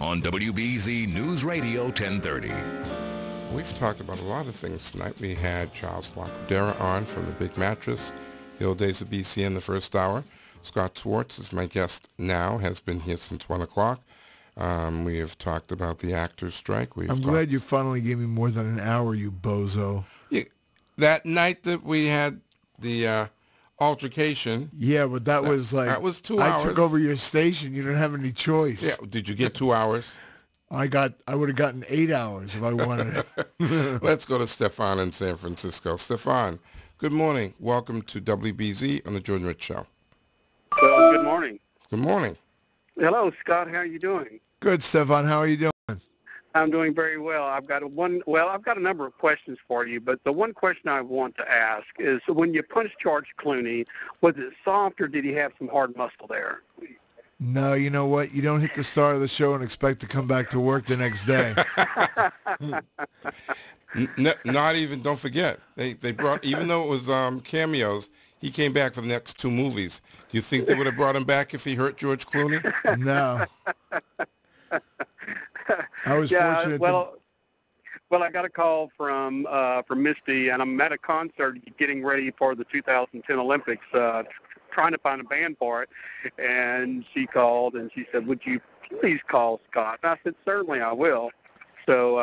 on WBZ News Radio 1030. We've talked about a lot of things tonight. We had Charles Lacudera on from the Big Mattress, the old days of BC in the first hour. Scott Schwartz is my guest now, has been here since 1 o'clock. We have talked about the actors' strike. I'm glad you finally gave me more than an hour, you bozo. Yeah, that night that we had the altercation. Yeah, but that was like... That was 2 hours. I took over your station. You didn't have any choice. Yeah, did you get 2 hours? I would have gotten 8 hours if I wanted it. Let's go to Stefan in San Francisco. Stefan, good morning. Welcome to WBZ on the Jordan Rich Show. Well, good morning. Good morning. Hello, Scott. How are you doing? Good, Stefan. How are you doing? I'm doing very well. I've got a number of questions for you, but the one question I want to ask is, when you punched George Clooney, was it soft or did he have some hard muscle there? No, you know what? You don't hit the start of the show and expect to come back to work the next day. Not even, don't forget, they brought, even though it was cameos, he came back for the next 2 movies. Do you think they would have brought him back if he hurt George Clooney? No. I was fortunate. Well, I got a call from Misty, and I'm at a concert getting ready for the 2010 Olympics, trying to find a band for it. And she called and she said, "Would you please call Scott?" And I said, "Certainly, I will." So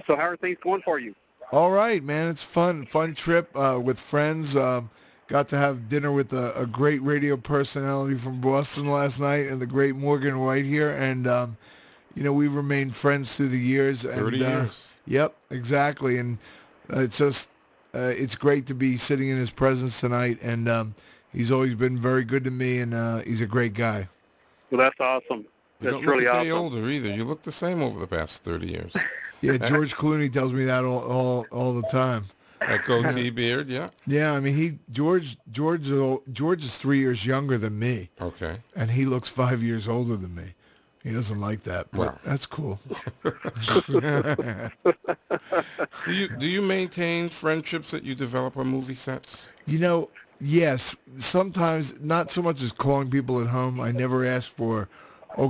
how are things going for you? All right, man. It's fun trip with friends. Got to have dinner with a great radio personality from Boston last night, and the great Morgan White here, and we've remained friends through the years. 30 years. Yep, exactly, and it's just it's great to be sitting in his presence tonight, and he's always been very good to me, and he's a great guy. Well, that's awesome. You That's don't really look awesome. any older either. You look the same over the past 30 years. Yeah, George Clooney tells me that all the time. That goatee beard, yeah. Yeah, I mean, George is 3 years younger than me. Okay. And he looks 5 years older than me. He doesn't like that, but Wow. that's cool. Do you maintain friendships that you develop on movie sets? Yes. Sometimes, not so much as calling people at home. I never ask for,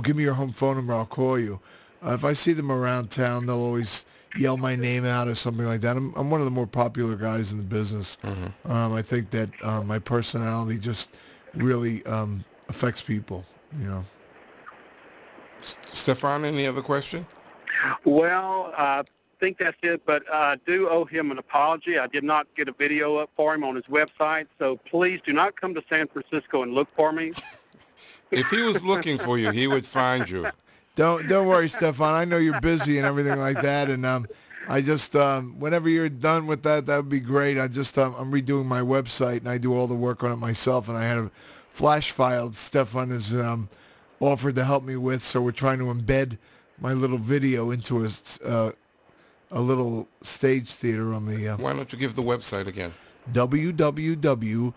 give me your home phone number, I'll call you. If I see them around town, they'll always yell my name out or something like that. I'm one of the more popular guys in the business. Mm-hmm. I think that my personality just really affects people, Stefan, any other question? Well, I think that's it, but I do owe him an apology. I did not get a video up for him on his website, so please do not come to San Francisco and look for me. If he was looking for you, he would find you. Don't worry, Stefan. I know you're busy and everything like that, and I just whenever you're done with that would be great. I'm redoing my website, and I do all the work on it myself, and I had a flash file Stefan has offered to help me with, so we're trying to embed my little video into a little stage theater on the... Why don't you give the website again? www.ultimatebadguy,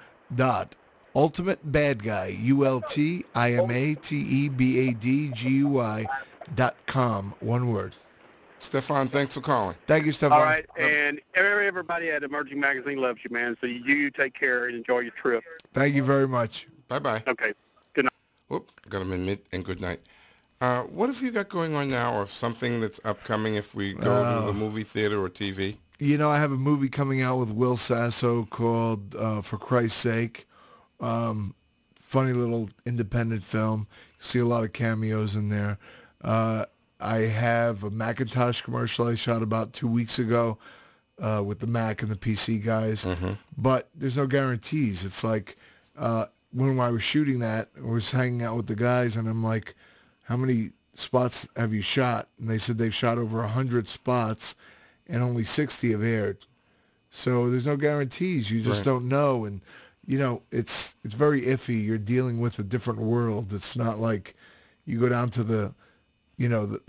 ultimatebadgui.com. One word. Stefan, thanks for calling. Thank you, Stefan. All right, and everybody at Emerging Magazine loves you, man, so you take care and enjoy your trip. Thank you very much. Bye-bye. Okay, good night. Whoop, got him in mid, and good night. What have you got going on now, or something that's upcoming if we go to the movie theater or TV? I have a movie coming out with Will Sasso called For Christ's Sake. Funny little independent film. You see a lot of cameos in there. I have a Macintosh commercial I shot about 2 weeks ago with the Mac and the PC guys. Mm-hmm. But there's no guarantees. It's like when I was shooting that, I was hanging out with the guys, and I'm like, how many spots have you shot? And they said they've shot over 100 spots, and only 60 have aired. So there's no guarantees. You just don't know. And, it's very iffy. You're dealing with a different world. It's not like you go down to the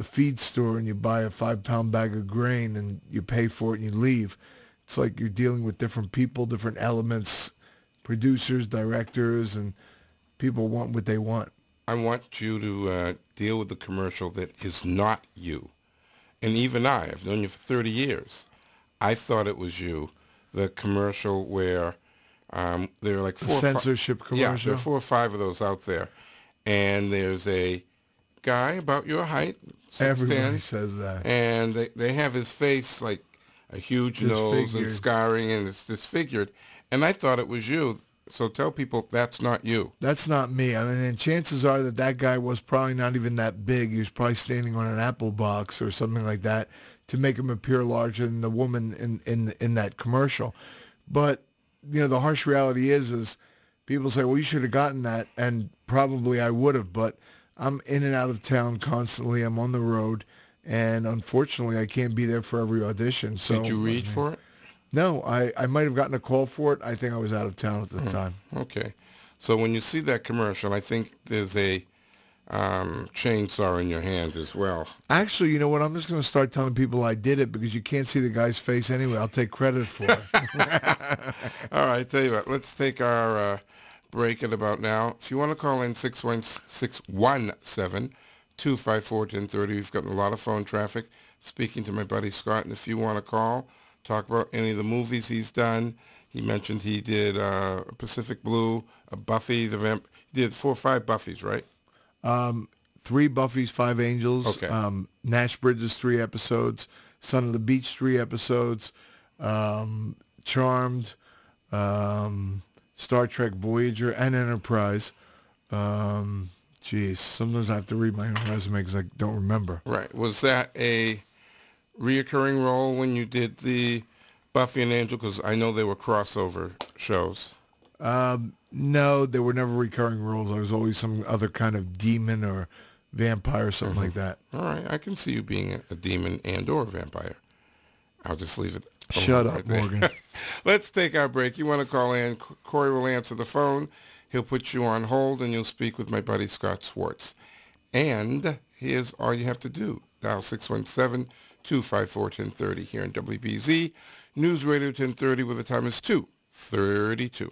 feed store and you buy a 5-pound bag of grain and you pay for it and you leave. It's like you're dealing with different people, different elements, producers, directors, and people want what they want. I want you to deal with the commercial that is not you. And even I've known you for 30 years. I thought it was you. The commercial where there are like censorship commercial. Yeah, there are 4 or 5 of those out there. And there's a guy about your height, 6'10", Everybody says that. and they have his face like a huge nose and scarring, and it's disfigured. And I thought it was you. So tell people that's not you. That's not me. I mean, and chances are that guy was probably not even that big. He was probably standing on an apple box or something like that to make him appear larger than the woman in that commercial. But, you know, the harsh reality is people say, well, you should have gotten that, and probably I would have, but I'm in and out of town constantly. I'm on the road, and unfortunately I can't be there for every audition. So did you read for it? No, I might have gotten a call for it. I think I was out of town at the time. Okay. So when you see that commercial, I think there's a chainsaw in your hand as well. Actually, you know what? I'm just going to start telling people I did it because you can't see the guy's face anyway. I'll take credit for it. All right, tell you what. Let's take our break at about now. If you want to call in 617-254-1030. We've gotten a lot of phone traffic speaking to my buddy Scott. And if you want to call, talk about any of the movies he's done. He mentioned he did Pacific Blue, Buffy, the Vamp. He did 4 or 5 Buffys, right? 3 Buffys, 5 Angels. Okay. Nash Bridges, 3 episodes. Son of the Beach, 3 episodes. Charmed. Star Trek Voyager and Enterprise. Sometimes I have to read my own resume because I don't remember. Right. Was that a reoccurring role when you did the Buffy and Angel? Because I know they were crossover shows. No, they were never recurring roles. I was always some other kind of demon or vampire or something like that. All right. I can see you being a demon and or a vampire. I'll just leave it. Shut up, Morgan. Let's take our break. You want to call in, Corey will answer the phone. He'll put you on hold, and you'll speak with my buddy Scott Schwartz. And here's all you have to do. Dial 617-254-1030 here in WBZ. News Radio 1030 where the time is 2:32.